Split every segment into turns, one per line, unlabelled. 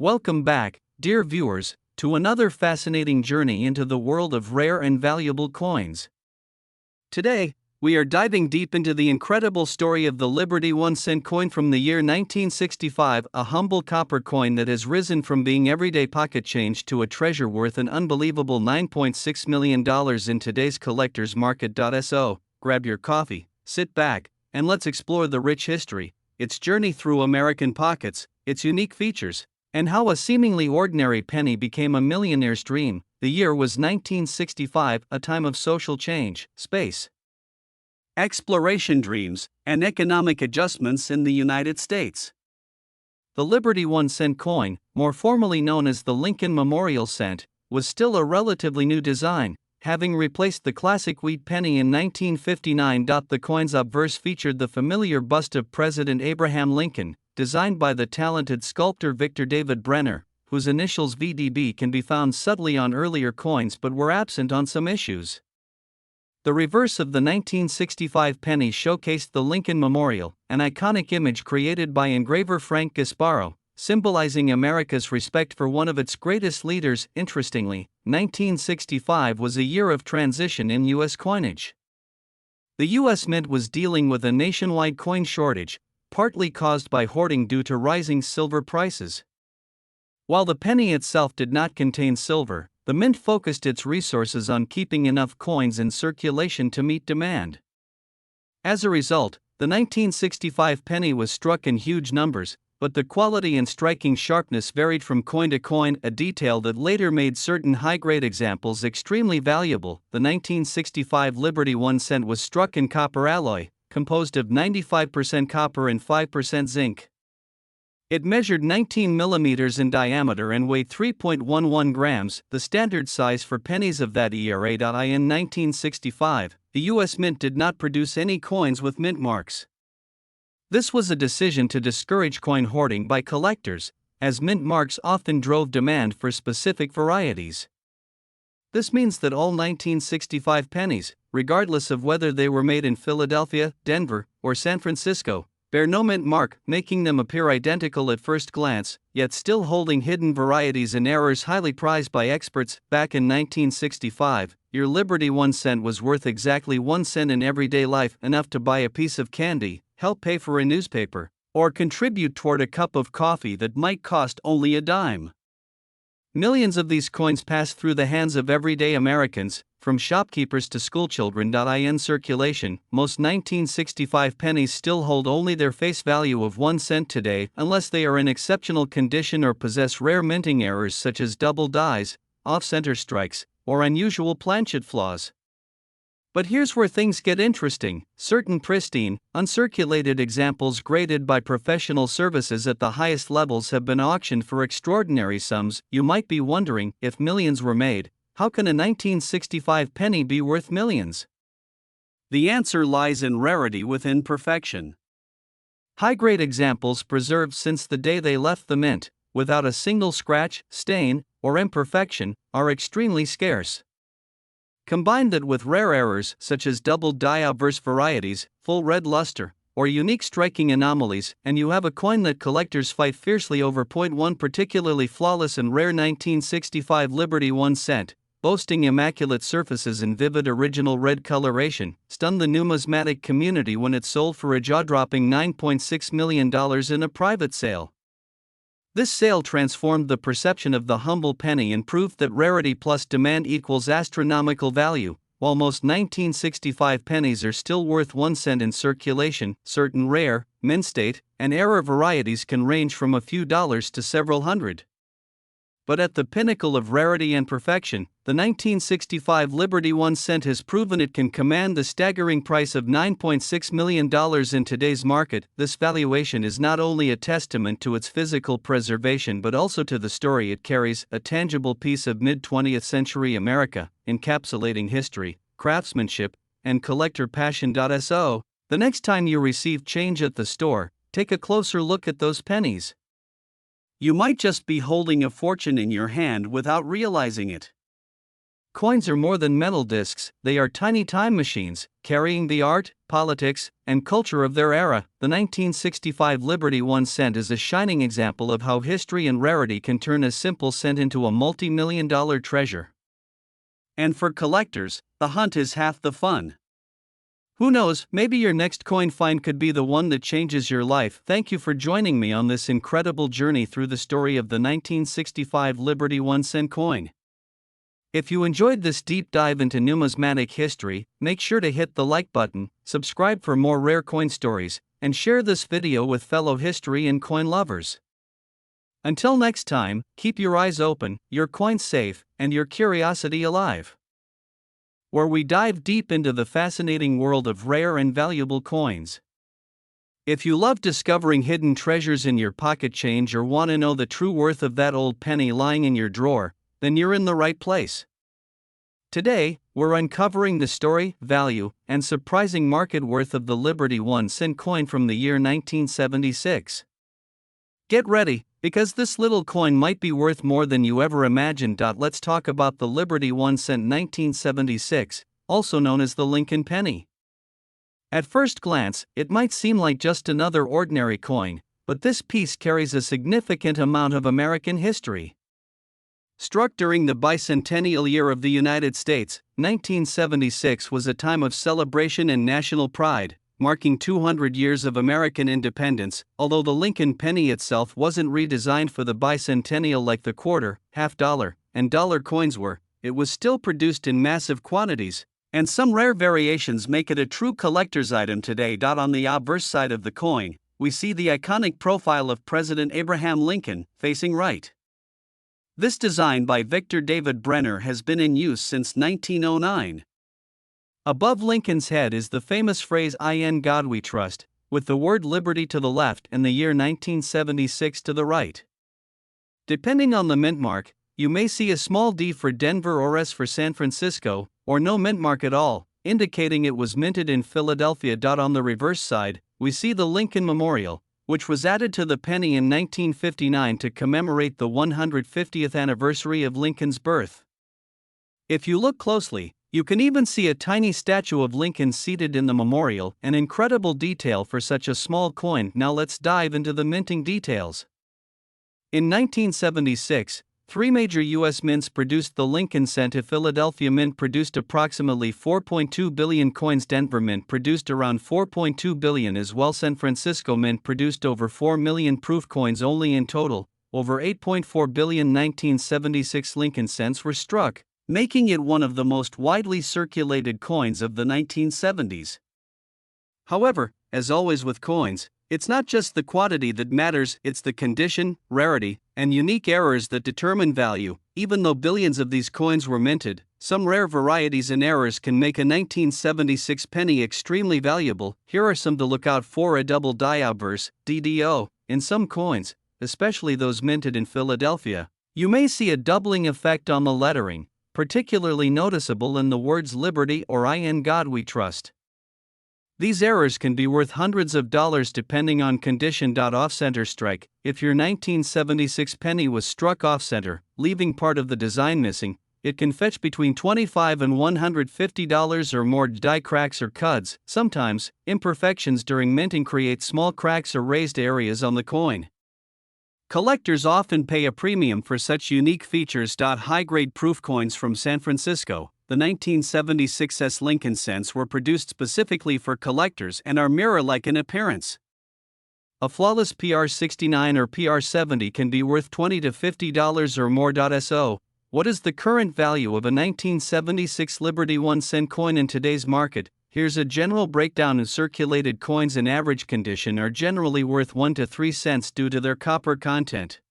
Welcome back, dear viewers, to another fascinating journey into the world of rare and valuable coins. Today, we are diving deep into the incredible story of the Liberty 1 cent coin from the year 1965, a humble copper coin that has risen from being everyday pocket change to a treasure worth an unbelievable $9.6 million in today's collector's market. So, grab your coffee, sit back, and let's explore the rich history, its journey through American pockets, its unique features, and how a seemingly ordinary penny became a millionaire's dream. The year was 1965, a time of social change, space exploration dreams, and economic adjustments in the United States. The Liberty 1 cent coin, more formally known as the Lincoln Memorial Cent, was still a relatively new design, having replaced the classic wheat penny in 1959. The coin's obverse featured the familiar bust of President Abraham Lincoln, designed by the talented sculptor Victor David Brenner, whose initials VDB can be found subtly on earlier coins but were absent on some issues. The reverse of the 1965 penny showcased the Lincoln Memorial, an iconic image created by engraver Frank Gasparo, symbolizing America's respect for one of its greatest leaders. Interestingly, 1965 was a year of transition in U.S. coinage. The U.S. Mint was dealing with a nationwide coin shortage, partly caused by hoarding due to rising silver prices. While the penny itself did not contain silver, the mint focused its resources on keeping enough coins in circulation to meet demand. As a result, the 1965 penny was struck in huge numbers, but the quality and striking sharpness varied from coin to coin, a detail that later made certain high-grade examples extremely valuable. The 1965 Liberty 1 cent was struck in copper alloy, composed of 95% copper and 5% zinc. It measured 19 millimeters in diameter and weighed 3.11 grams, the standard size for pennies of that era. In 1965, the U.S. Mint did not produce any coins with mint marks. This was a decision to discourage coin hoarding by collectors, as mint marks often drove demand for specific varieties. This means that all 1965 pennies, regardless of whether they were made in Philadelphia, Denver, or San Francisco, bear no mint mark, making them appear identical at first glance, yet still holding hidden varieties and errors highly prized by experts. Back in 1965, your Liberty 1 cent was worth exactly 1 cent in everyday life, enough to buy a piece of candy, help pay for a newspaper, or contribute toward a cup of coffee that might cost only a dime. Millions of these coins passed through the hands of everyday Americans, from shopkeepers to schoolchildren. In circulation, most 1965 pennies still hold only their face value of 1 cent today, unless they are in exceptional condition or possess rare minting errors such as double dies, off-center strikes, or unusual planchet flaws. But here's where things get interesting. Certain pristine, uncirculated examples graded by professional services at the highest levels have been auctioned for extraordinary sums. You might be wondering, if millions were made, how can a 1965 penny be worth millions? The answer lies in rarity within perfection. High-grade examples preserved since the day they left the mint, without a single scratch, stain, or imperfection, are extremely scarce. Combine that with rare errors such as double die obverse varieties, full red luster, or unique striking anomalies, and you have a coin that collectors fight fiercely over. One particularly flawless and rare 1965 Liberty 1 cent, boasting immaculate surfaces and vivid original red coloration, stunned the numismatic community when it sold for a jaw-dropping $9.6 million in a private sale. This sale transformed the perception of the humble penny and proved that rarity plus demand equals astronomical value. While most 1965 pennies are still worth 1 cent in circulation, certain rare, mint state, and error varieties can range from a few dollars to several hundred. But at the pinnacle of rarity and perfection, the 1965 Liberty 1 cent has proven it can command the staggering price of $9.6 million in today's market. This valuation is not only a testament to its physical preservation but also to the story it carries, a tangible piece of mid-20th century America, encapsulating history, craftsmanship, and collector passion. So, the next time you receive change at the store, take a closer look at those pennies. You might just be holding a fortune in your hand without realizing it. coins are more than metal discs, they are tiny time machines, carrying the art, politics, and culture of their era. The 1965 Liberty 1 cent is a shining example of how history and rarity can turn a simple cent into a multi-million-dollar treasure. And for collectors, the hunt is half the fun. Who knows, maybe your next coin find could be the one that changes your life. Thank you for joining me on this incredible journey through the story of the 1965 Liberty 1 cent coin. If you enjoyed this deep dive into numismatic history, make sure to hit the like button, subscribe for more rare coin stories, and share this video with fellow history and coin lovers. Until next time, keep your eyes open, your coins safe, and your curiosity alive, where we dive deep into the fascinating world of rare and valuable coins. If you love discovering hidden treasures in your pocket change or want to know the true worth of that old penny lying in your drawer, then you're in the right place. Today, we're uncovering the story, value, and surprising market worth of the Liberty 1 cent coin from the year 1976. Get ready, because this little coin might be worth more than you ever imagined. Let's talk about the Liberty 1 cent 1976, also known as the Lincoln penny. At first glance, it might seem like just another ordinary coin, but this piece carries a significant amount of American history. Struck during the bicentennial year of the United States, 1976 was a time of celebration and national pride, marking 200 years of American independence. Although the Lincoln penny itself wasn't redesigned for the bicentennial like the quarter, half-dollar, and dollar coins were, it was still produced in massive quantities, and some rare variations make it a true collector's item today. On the obverse side of the coin, we see the iconic profile of President Abraham Lincoln, facing right. This design by Victor David Brenner has been in use since 1909. Above Lincoln's head is the famous phrase "In God We Trust," with the word liberty to the left and the year 1976 to the right. Depending on the mint mark, you may see a small D for Denver or S for San Francisco, or no mint mark at all, indicating it was minted in Philadelphia. On the reverse side, we see the Lincoln Memorial, which was added to the penny in 1959 to commemorate the 150th anniversary of Lincoln's birth. If you look closely, you can even see a tiny statue of Lincoln seated in the memorial, an incredible detail for such a small coin. Now let's dive into the minting details. In 1976, three major U.S. mints produced the Lincoln cent. Philadelphia Mint produced approximately 4.2 billion coins. Denver Mint produced around 4.2 billion as well. San Francisco Mint produced over 4 million proof coins only. In total, over 8.4 billion 1976 Lincoln cents were struck, making it one of the most widely circulated coins of the 1970s. However, as always with coins, it's not just the quantity that matters, it's the condition, rarity, and unique errors that determine value. Even though billions of these coins were minted, some rare varieties and errors can make a 1976 penny extremely valuable. Here are some to look out for. A double die obverse, DDO. In some coins, especially those minted in Philadelphia, you may see a doubling effect on the lettering, particularly noticeable in the words Liberty or In God We Trust. These errors can be worth hundreds of dollars depending on condition. Off-center strike. If your 1976 penny was struck off-center, leaving part of the design missing, it can fetch between $25 and $150 or more. Die cracks or cuds. Sometimes, imperfections during minting create small cracks or raised areas on the coin. Collectors often pay a premium for such unique features. High-grade proof coins from San Francisco. The 1976 Lincoln cents were produced specifically for collectors and are mirror-like in appearance. A flawless PR69 or PR70 can be worth $20 to $50 or more. So, what is the current value of a 1976 Liberty 1 cent coin in today's market? Here's a general breakdown. Of circulated coins in average condition are generally worth 1 to 3 cents due to their copper content.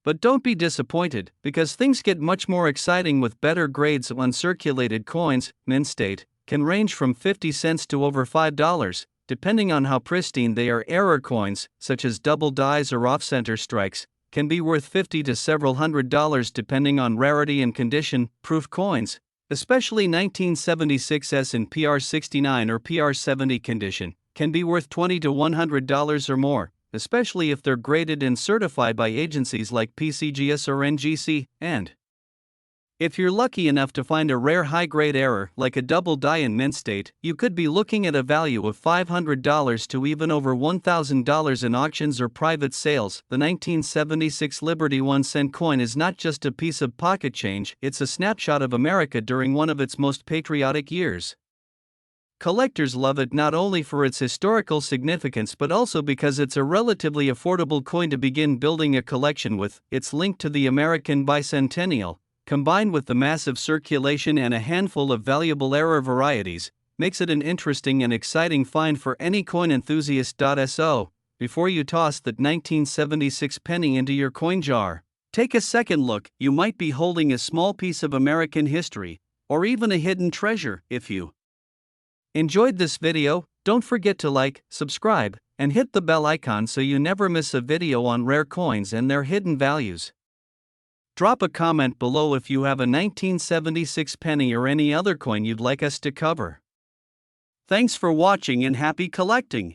But don't be disappointed, because things get much more exciting with better grades. Uncirculated coins, mint state, can range from 50 cents to over $5, depending on how pristine they are. Error coins, such as double dies or off-center strikes, can be worth $50 to several $100 depending on rarity and condition. Proof coins, especially 1976s in PR69 or PR70 condition, can be worth $20 to $100 or more, especially if they're graded and certified by agencies like PCGS or NGC. And If you're lucky enough to find a rare high-grade error like a double die in mint state, you could be looking at a value of $500 to even over $1,000 in auctions or private sales. The 1976 Liberty 1-cent coin is not just a piece of pocket change, it's a snapshot of America during one of its most patriotic years. Collectors love it not only for its historical significance but also because it's a relatively affordable coin to begin building a collection with. It's linked to the American bicentennial, combined with the massive circulation and a handful of valuable error varieties, makes it an interesting and exciting find for any coin enthusiast. So, before you toss that 1976 penny into your coin jar, take a second look. You might be holding a small piece of American history, or even a hidden treasure. If you enjoyed this video, don't forget to like, subscribe, and hit the bell icon so you never miss a video on rare coins and their hidden values. Drop a comment below if you have a 1976 penny or any other coin you'd like us to cover. Thanks for watching and happy collecting!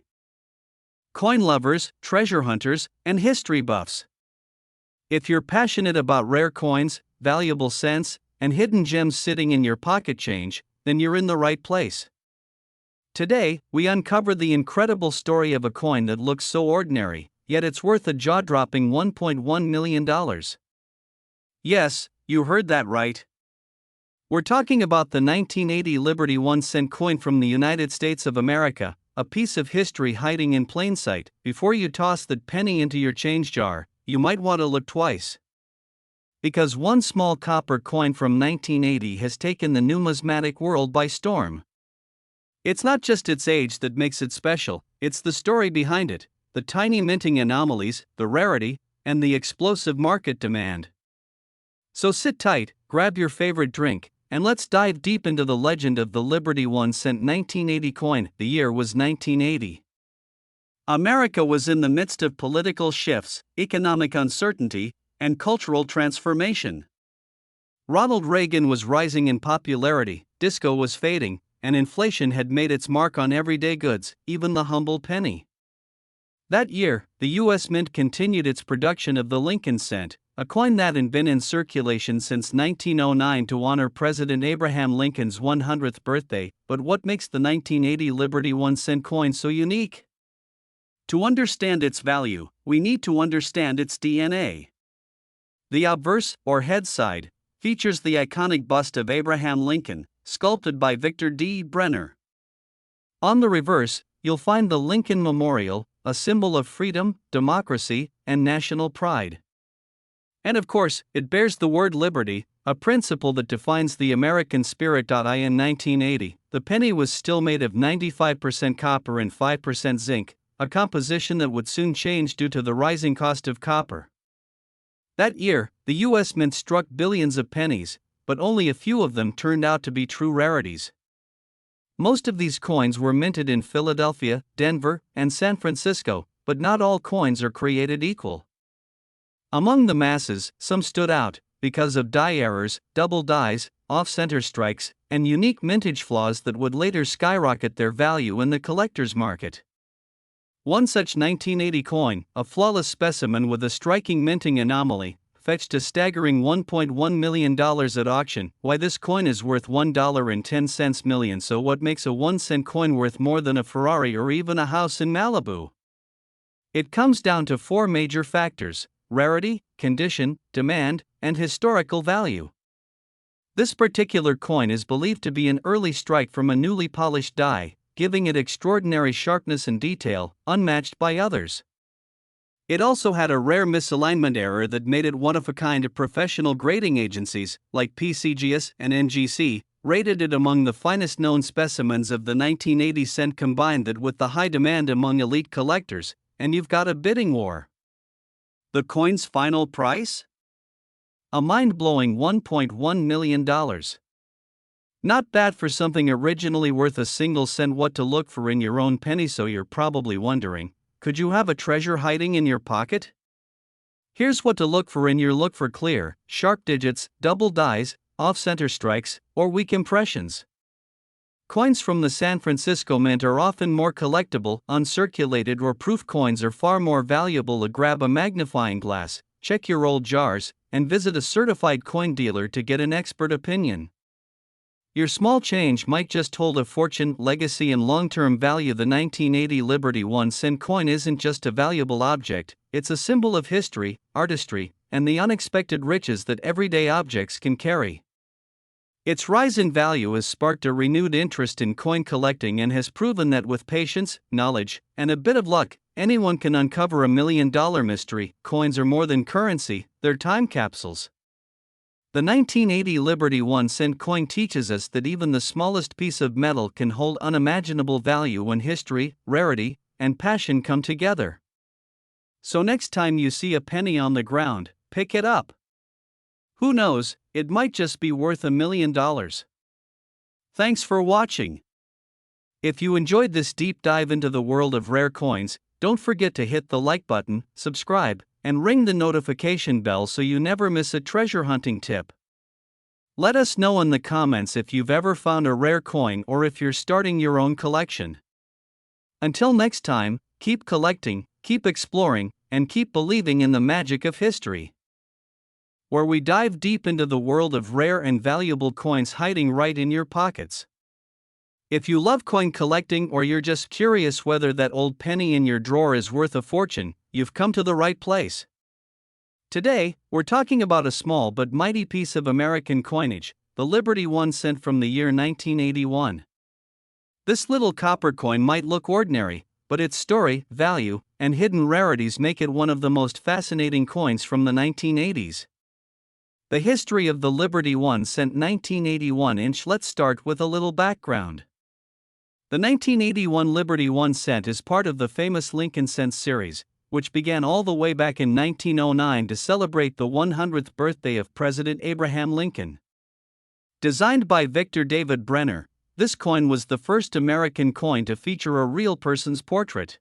Coin lovers, treasure hunters, and history buffs. If you're passionate about rare coins, valuable cents, and hidden gems sitting in your pocket change, then you're in the right place. Today, we uncover the incredible story of a coin that looks so ordinary, yet it's worth a jaw-dropping $1.1 million. Yes, you heard that right. We're talking about the 1980 Liberty 1-cent coin from the United States of America, a piece of history hiding in plain sight. Before you toss that penny into your change jar, you might want to look twice. Because one small copper coin from 1980 has taken the numismatic world by storm. It's not just its age that makes it special, it's the story behind it, the tiny minting anomalies, the rarity, and the explosive market demand. So sit tight, grab your favorite drink, and let's dive deep into the legend of the Liberty 1-cent 1980 coin. The year was 1980. America was in the midst of political shifts, economic uncertainty, and cultural transformation. Ronald Reagan was rising in popularity, disco was fading, and inflation had made its mark on everyday goods, even the humble penny. That year, the U.S. Mint continued its production of the Lincoln cent, a coin that had been in circulation since 1909 to honor President Abraham Lincoln's 100th birthday. But what makes the 1980 Liberty 1-cent coin so unique? To understand its value, we need to understand its DNA. The obverse, or head side, features the iconic bust of Abraham Lincoln, sculpted by Victor D. Brenner. On the reverse, you'll find the Lincoln Memorial, a symbol of freedom, democracy, and national pride. And of course, it bears the word liberty, a principle that defines the American spirit. In 1980, the penny was still made of 95% copper and 5% zinc, a composition that would soon change due to the rising cost of copper. That year, the U.S. Mint struck billions of pennies, but only a few of them turned out to be true rarities. Most of these coins were minted in Philadelphia, Denver, and San Francisco, but not all coins are created equal. Among the masses, some stood out because of die errors, double dies, off-center strikes, and unique mintage flaws that would later skyrocket their value in the collector's market. One such 1980 coin, a flawless specimen with a striking minting anomaly, fetched a staggering $1.1 million at auction. Why this coin is worth $1.10 million. So what makes a 1-cent coin worth more than a Ferrari or even a house in Malibu? It comes down to four major factors: rarity, condition, demand, and historical value. This particular coin is believed to be an early strike from a newly polished die, giving it extraordinary sharpness and detail, unmatched by others. It also had a rare misalignment error that made it one of a kind. Professional grading agencies, like PCGS and NGC, rated it among the finest known specimens of the 1980 cent. Combine that with the high demand among elite collectors, and you've got a bidding war. The coin's final price? A mind-blowing $1.1 million. Not bad for something originally worth a single cent. What to look for in your own penny? So you're probably wondering, could you have a treasure hiding in your pocket? Here's what to look for in your look for clear, sharp digits, double dies, off-center strikes, or weak impressions. Coins from the San Francisco Mint are often more collectible. Uncirculated or proof coins are far more valuable. Grab a magnifying glass, check your old jars, and visit a certified coin dealer to get an expert opinion. Your small change might just hold a fortune, legacy, and long-term value. The 1980 Liberty 1-cent coin isn't just a valuable object, it's a symbol of history, artistry, and the unexpected riches that everyday objects can carry. Its rise in value has sparked a renewed interest in coin collecting and has proven that with patience, knowledge, and a bit of luck, anyone can uncover a $1,000,000 mystery. Coins are more than currency, they're time capsules. The 1980 Liberty 1-cent coin teaches us that even the smallest piece of metal can hold unimaginable value when history, rarity, and passion come together. So next time you see a penny on the ground, pick it up. Who knows, it might just be worth $1,000,000. Thanks for watching. If you enjoyed this deep dive into the world of rare coins, don't forget to hit the like button, subscribe, and ring the notification bell so you never miss a treasure hunting tip. Let us know in the comments if you've ever found a rare coin or if you're starting your own collection. Until next time, keep collecting, keep exploring, and keep believing in the magic of history, where we dive deep into the world of rare and valuable coins hiding right in your pockets. If you love coin collecting or you're just curious whether that old penny in your drawer is worth a fortune, you've come to the right place. Today, we're talking about a small but mighty piece of American coinage, the Liberty 1-cent from the year 1981. This little copper coin might look ordinary, but its story, value, and hidden rarities make it one of the most fascinating coins from the 1980s. The history of the Liberty 1-cent 1981 inch. Let's start with a little background. The 1981 Liberty 1-cent is part of the famous Lincoln Cents series, which began all the way back in 1909 to celebrate the 100th birthday of President Abraham Lincoln. Designed by Victor David Brenner, this coin was the first American coin to feature a real person's portrait.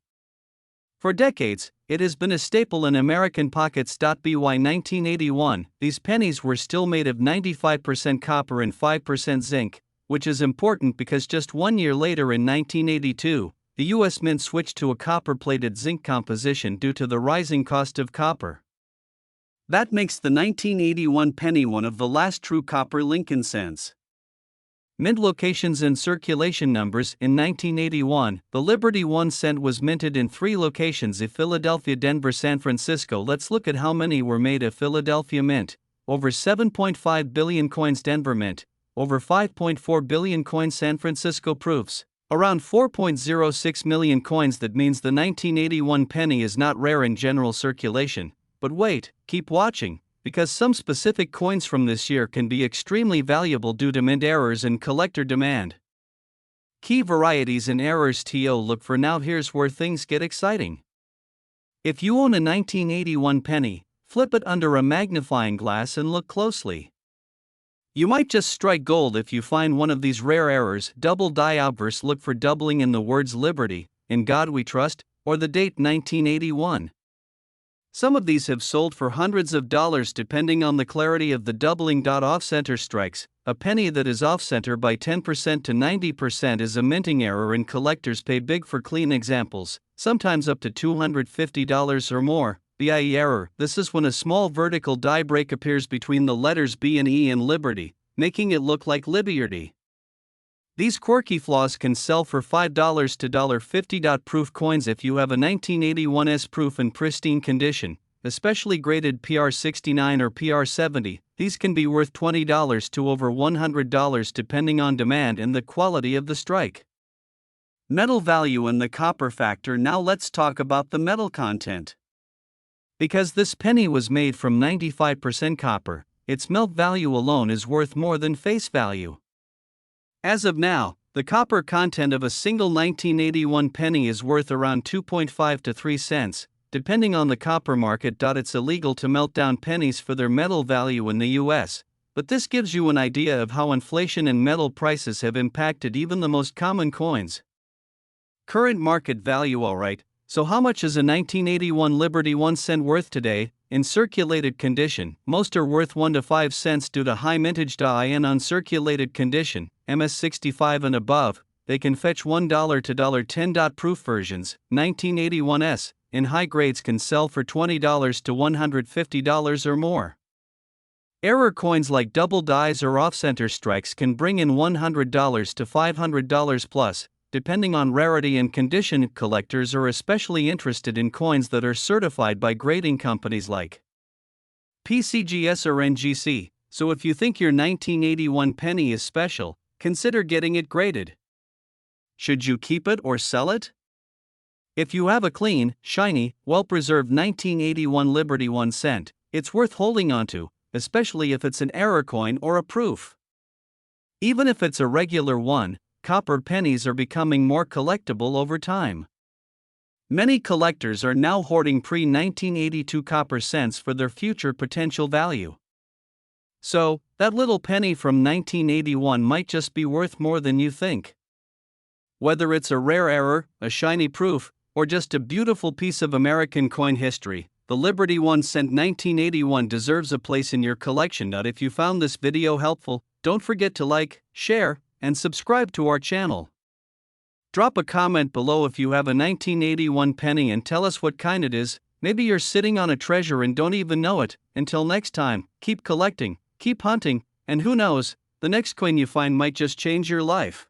For decades, it has been a staple in American pockets. By 1981, these pennies were still made of 95% copper and 5% zinc, which is important because just 1 year later in 1982, the U.S. Mint switched to a copper-plated zinc composition due to the rising cost of copper. That makes the 1981 penny one of the last true copper Lincoln cents. Mint locations and circulation numbers. In 1981, the Liberty 1-cent was minted in 3 locations: Philadelphia, Denver, San Francisco. Let's look at how many were made at Philadelphia Mint. Over 7.5 billion coins Denver Mint, over 5.4 billion coins San Francisco Proofs, around 4.06 million coins. That means the 1981 penny is not rare in general circulation. But wait, keep watching, because some specific coins from this year can be extremely valuable due to mint errors and collector demand. Key varieties and errors to look for. Now here's where things get exciting. If you own a 1981 penny, flip it under a magnifying glass and look closely. You might just strike gold if you find one of these rare errors. Double die obverse. Look for doubling in the words Liberty, In God We Trust, or the date 1981. Some of these have sold for hundreds of dollars depending on the clarity of the doubling. Off-center strikes. A penny that is off-center by 10% to 90% is a minting error, and collectors pay big for clean examples, sometimes up to $250 or more. BIE error. This is when a small vertical die break appears between the letters B and E in Liberty, making it look like Liberty. These quirky flaws can sell for $5 to $50. Proof coins. If you have a 1981 proof in pristine condition, especially graded PR69 or PR70, these can be worth $20 to over $100 depending on demand and the quality of the strike. Metal value and the copper factor. Now let's talk about the metal content. Because this penny was made from 95% copper, its melt value alone is worth more than face value. As of now, the copper content of a single 1981 penny is worth around 2.5 to 3 cents, depending on the copper market. It's illegal to melt down pennies for their metal value in the US, but this gives you an idea of how inflation and metal prices have impacted even the most common coins. Current market value. Alright, so how much is a 1981 Liberty 1-cent worth today? In circulated condition, most are worth 1 to 5 cents due to high mintage. In uncirculated condition, MS65 and above, they can fetch $1 to $10. Proof versions, 1981s, in high grades can sell for $20 to $150 or more. Error coins like double dies or off-center strikes can bring in $100 to $500 plus, depending on rarity and condition. Collectors are especially interested in coins that are certified by grading companies like PCGS or NGC, so if you think your 1981 penny is special, consider getting it graded. Should you keep it or sell it? If you have a clean, shiny, well-preserved 1981 Liberty 1 cent, it's worth holding onto, especially if it's an error coin or a proof. Even if it's a regular one, copper pennies are becoming more collectible over time. Many collectors are now hoarding pre-1982 copper cents for their future potential value. So, that little penny from 1981 might just be worth more than you think. Whether it's a rare error, a shiny proof, or just a beautiful piece of American coin history, the Liberty 1 cent 1981 deserves a place in your collection. If you found this video helpful, don't forget to like, share, and subscribe to our channel. Drop a comment below if you have a 1981 penny and tell us what kind it is. Maybe you're sitting on a treasure and don't even know it. Until next time, keep collecting, keep hunting, and who knows, the next coin you find might just change your life.